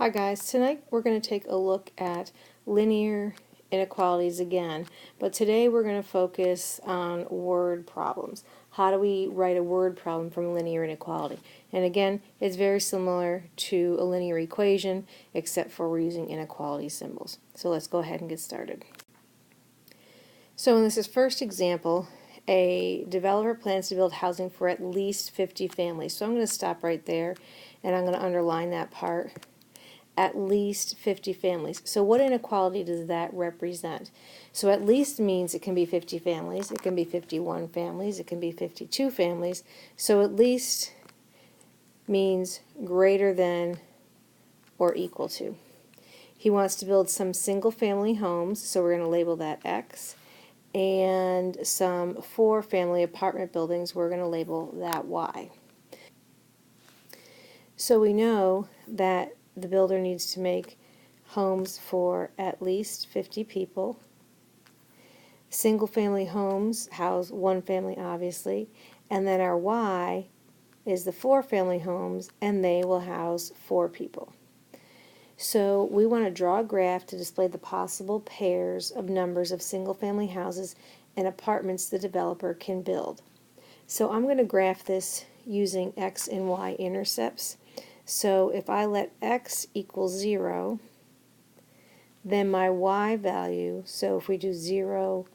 Hi guys, tonight we're going to take a look at linear inequalities again, but today we're going to focus on word problems. How do we write a word problem from a linear inequality? And again, it's very similar to a linear equation except for we're using inequality symbols. So let's go ahead and get started. So in this first example, a developer plans to build housing for at least 50 families. So I'm going to stop right there and I'm going to underline that part. At least 50 families. So what inequality does that represent? So at least means it can be 50 families, it can be 51 families, it can be 52 families. So at least means greater than or equal to. He wants to build some single family homes, so we're going to label that X, and some 4-family apartment buildings, we're going to label that Y. So we know that the builder needs to make homes for at least 50 people. Single-family homes house one family, obviously, and then our Y is the 4-family homes, and they will house 4 people. So we want to draw a graph to display the possible pairs of numbers of single-family houses and apartments the developer can build. So I'm going to graph this using X and Y intercepts. So if I let X equal 0, then my Y value, so if we do 0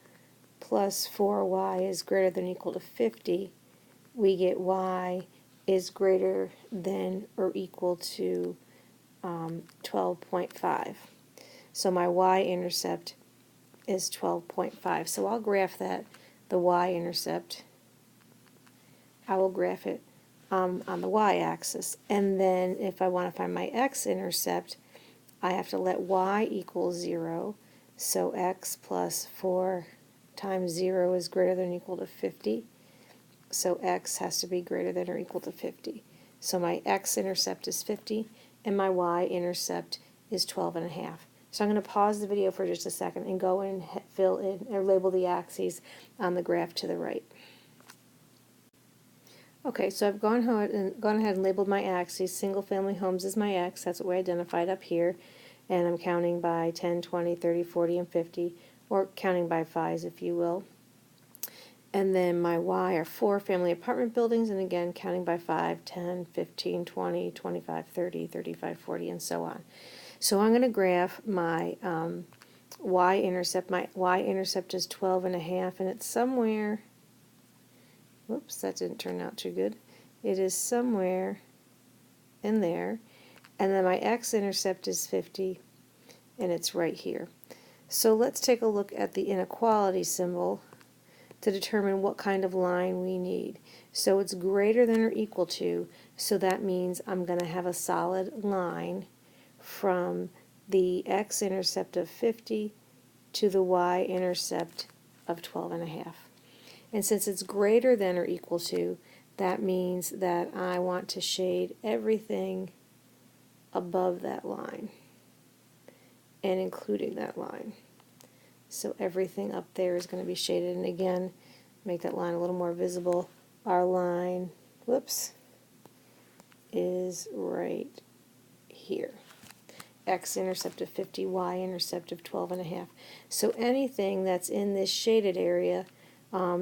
plus 4Y is greater than or equal to 50, we get Y is greater than or equal to 12.5. So my Y-intercept is 12.5. So I'll graph that, the Y-intercept. I will graph it on the y-axis, and then if I want to find my x-intercept, I have to let y equal 0, so x plus 4 times 0 is greater than or equal to 50, so x has to be greater than or equal to 50. So my x-intercept is 50, and my y-intercept is 12.5. So I'm going to pause the video for just a second and go and fill in or label the axes on the graph to the right. Okay, so I've gone ahead and labeled my axes. Single family homes is my X, that's what we identified up here, and I'm counting by 10, 20, 30, 40, and 50, or counting by 5s if you will. And then my Y are 4-family apartment buildings, and again counting by 5, 10, 15, 20, 25, 30, 35, 40, and so on. So I'm going to graph my Y-intercept. My Y-intercept is 12.5, and it's somewhere. Whoops, that didn't turn out too good. It is somewhere in there. And then my x-intercept is 50, and it's right here. So let's take a look at the inequality symbol to determine what kind of line we need. So it's greater than or equal to, so that means I'm going to have a solid line from the x-intercept of 50 to the y-intercept of 12.5. And since it's greater than or equal to, that means that I want to shade everything above that line and including that line. So everything up there is going to be shaded, and again, make that line a little more visible. Our line, whoops, is right here. X-intercept of 50, Y-intercept of 12.5. So anything that's in this shaded area,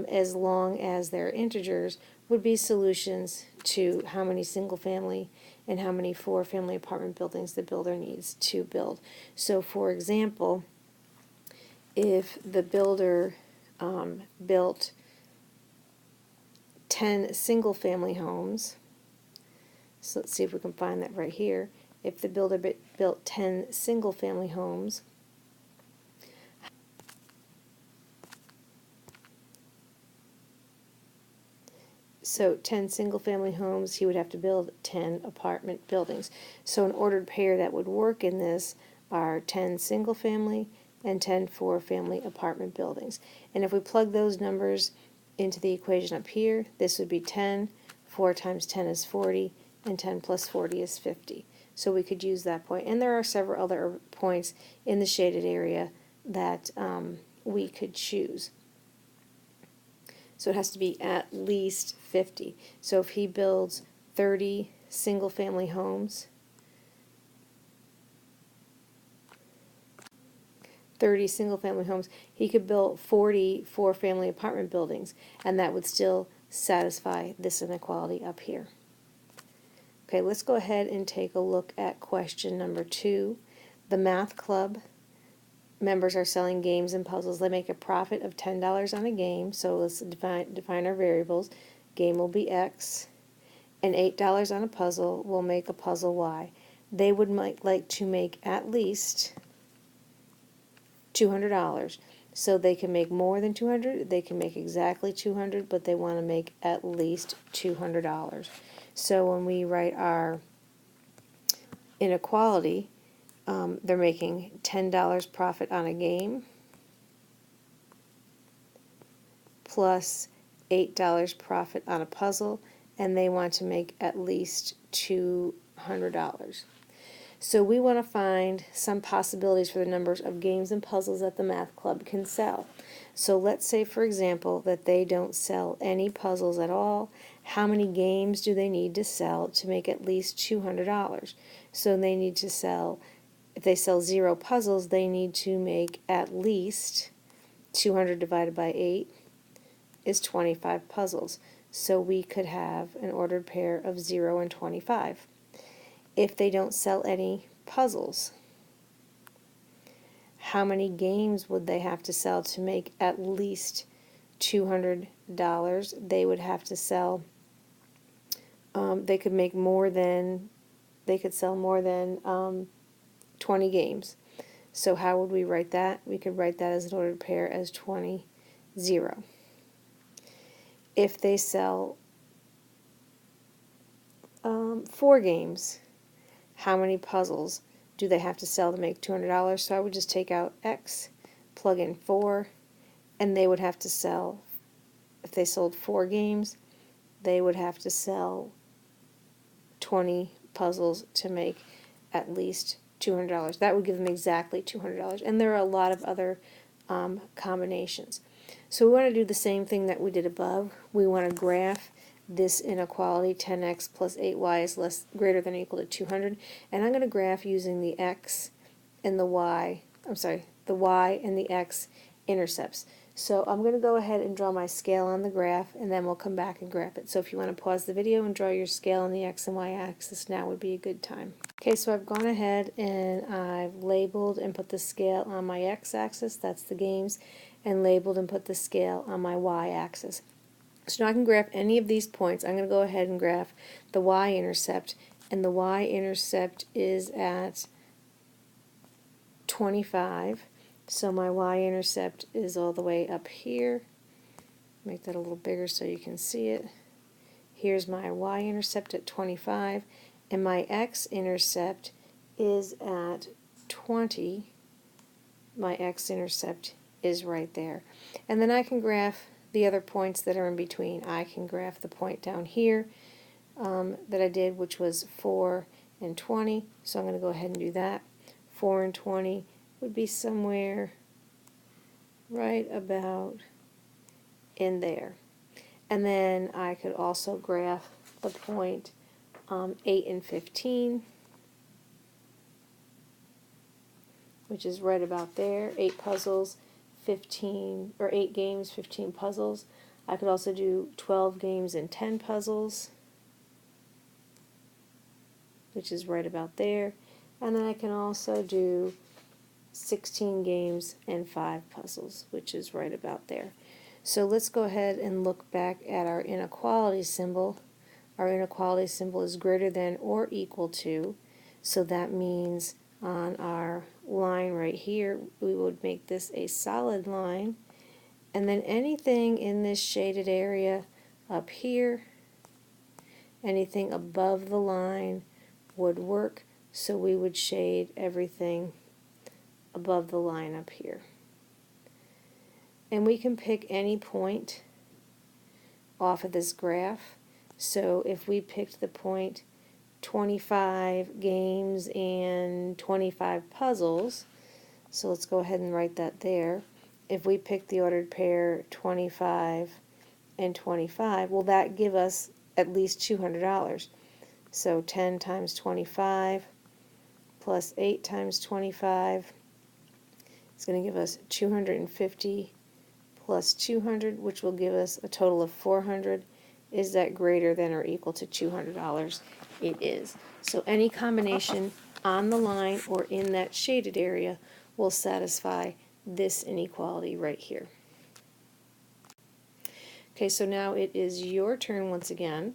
as long as they're integers, would be solutions to how many single-family and how many 4-family apartment buildings the builder needs to build. So for example, if the builder built 10 single-family homes, so let's see if we can find that right here. If the builder built 10 single-family homes, so 10 single-family homes, he would have to build 10 apartment buildings. So an ordered pair that would work in this are 10 single-family and 10 4-family apartment buildings. And if we plug those numbers into the equation up here, this would be 10, 4 times 10 is 40, and 10 plus 40 is 50. So we could use that point. And there are several other points in the shaded area that we could choose. So it has to be at least 50. So if he builds 30 single-family homes, 30 single-family homes, he could build 40 four-family apartment buildings, and that would still satisfy this inequality up here. Okay, let's go ahead and take a look at question number 2. The math club members are selling games and puzzles. They make a profit of $10 on a game, so let's define our variables. Game will be X, and $8 on a puzzle will make a puzzle Y. They would like to make at least $200. So they can make more than 200, they can make exactly 200, but they want to make at least $200. So when we write our inequality, they're making $10 profit on a game plus $8 profit on a puzzle, and they want to make at least $200. So we want to find some possibilities for the numbers of games and puzzles that the math club can sell. So let's say, for example, that they don't sell any puzzles at all. How many games do they need to sell to make at least $200? So they need to sell, if they sell 0 puzzles, they need to make at least 200 divided by 8 is 25 puzzles. So we could have an ordered pair of 0 and 25. If they don't sell any puzzles, how many games would they have to sell to make at least $200? They would have to sell, they could sell more than 20 games. So how would we write that? We could write that as an ordered pair as 20, 0. If they sell 4 games, how many puzzles do they have to sell to make $200? So I would just take out X, plug in 4, and they would have to sell, if they sold 4 games, they would have to sell 20 puzzles to make at least $200. That would give them exactly $200. And there are a lot of other combinations. So we want to do the same thing that we did above. We want to graph this inequality, 10x plus 8y is greater than or equal to 200. And I'm going to graph using the x and the y, the y and the x intercepts. So I'm going to go ahead and draw my scale on the graph, and then we'll come back and graph it. So if you want to pause the video and draw your scale on the x and y axis, now would be a good time. Okay, so I've gone ahead and I've labeled and put the scale on my x-axis, that's the games, and labeled and put the scale on my y-axis. So now I can graph any of these points. I'm going to go ahead and graph the y-intercept, and the y-intercept is at 25. So my y-intercept is all the way up here. Make that a little bigger so you can see it. Here's my y-intercept at 25, and my x-intercept is at 20. My x-intercept is right there. And then I can graph the other points that are in between. I can graph the point down here that I did, which was 4 and 20. So I'm going to go ahead and do that. 4 and 20 would be somewhere right about in there. And then I could also graph the point 8 and 15, which is right about there. 8 puzzles, 15, or 8 games, 15 puzzles. I could also do 12 games and 10 puzzles, which is right about there. And then I can also do 16 games and 5 puzzles, which is right about there. So let's go ahead and look back at our inequality symbol. Our inequality symbol is greater than or equal to, so that means on our line right here, we would make this a solid line, and then anything in this shaded area up here, anything above the line would work, so we would shade everything above the line up here. And we can pick any point off of this graph. So if we picked the point 25 games and 25 puzzles, so let's go ahead and write that there. If we pick the ordered pair 25 and 25, will that give us at least $200? So 10 times 25 plus 8 times 25 is going to give us 250 plus 200, which will give us a total of 400. Is that greater than or equal to $200? It is. So any combination on the line or in that shaded area will satisfy this inequality right here. Okay, so now it is your turn once again.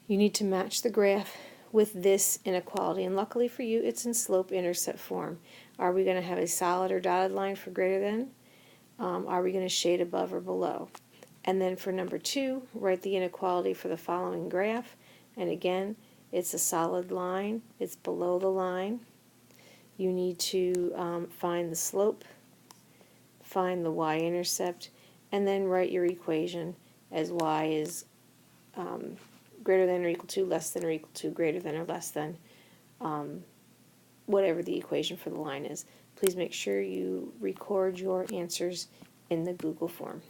You need to match the graph with this inequality, and luckily for you, it's in slope-intercept form. Are we going to have a solid or dotted line for greater than? Are we going to shade above or below? And then for number 2, write the inequality for the following graph, and again, it's a solid line, it's below the line. You need to find the slope, find the y-intercept, and then write your equation as y is greater than or equal to, less than or equal to, greater than or less than, whatever the equation for the line is. Please make sure you record your answers in the Google form.